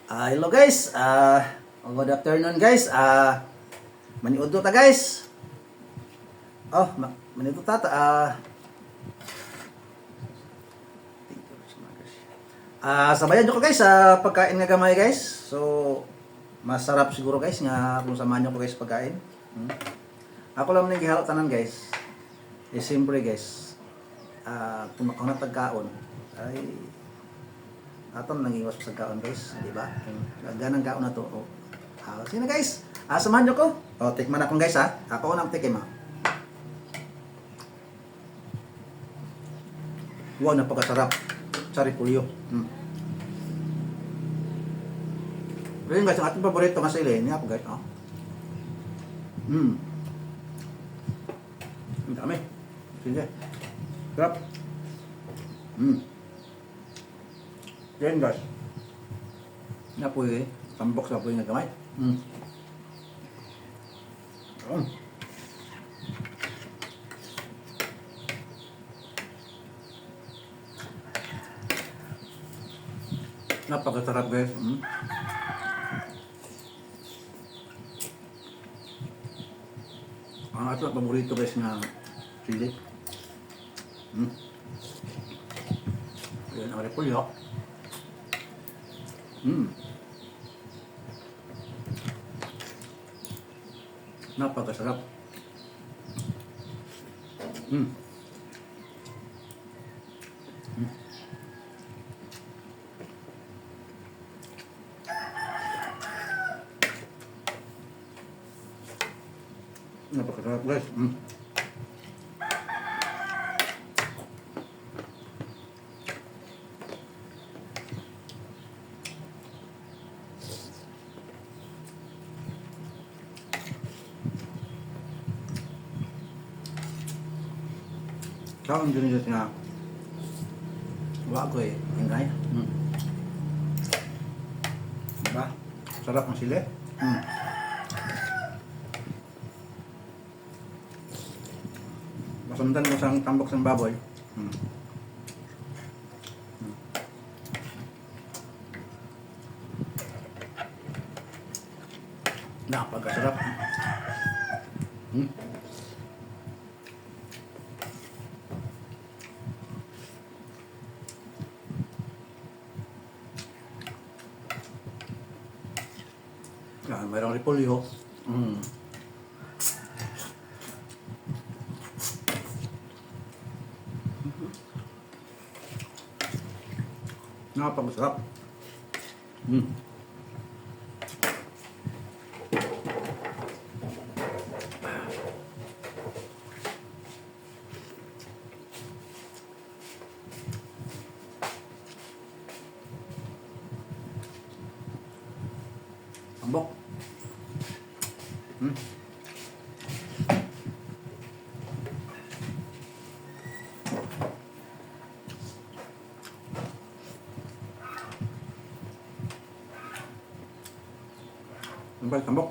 Hello guys. Good afternoon guys. Maniudto ta guys. Maniudto ta. Sabayan nyo ko guys sa pagkain nga gamay guys. So masarap siguro guys nga kung samahan nyo ko guys pagkain. Ako lang nang gihalo tanan guys. Siyempre guys. Kung ako na tagkaon ay aton nang iwas sa kaon guys, di ba? Ganang kaon na to. Sige guys. Samahan nyo ko. Tikman akong guys ha. Ako unang tikim ha. Wow, napakasarap. Saripulyo. Pero yun guys, ang ating paborito nga sili. Hindi ako guys. Ang dami. Sige. Sarap. Yan guys. Napoy tambok sa apoy nga gamay. Napakasarap guys. Ang ato paborito guys nga sili. Yan ang repolyo. Napakasarap. Napakasarap guys. Kaon din niya nga wala ko ingay. Diba? Sarap ang sili. Masundan ko sa tambok ng baboy. Napakasarap. Mayroong repolyo. Napakasarap. Ambok. Tambok.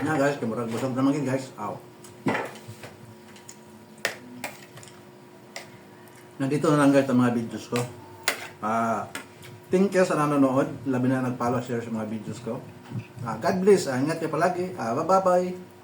Na guys, kamurag busog naman yun guys. Nandito na lang guys ang mga videos ko. Thank you sa nanonood. Labi na nag-follow, share sa mga videos ko. God bless. Ingat kayo palagi. Bye-bye.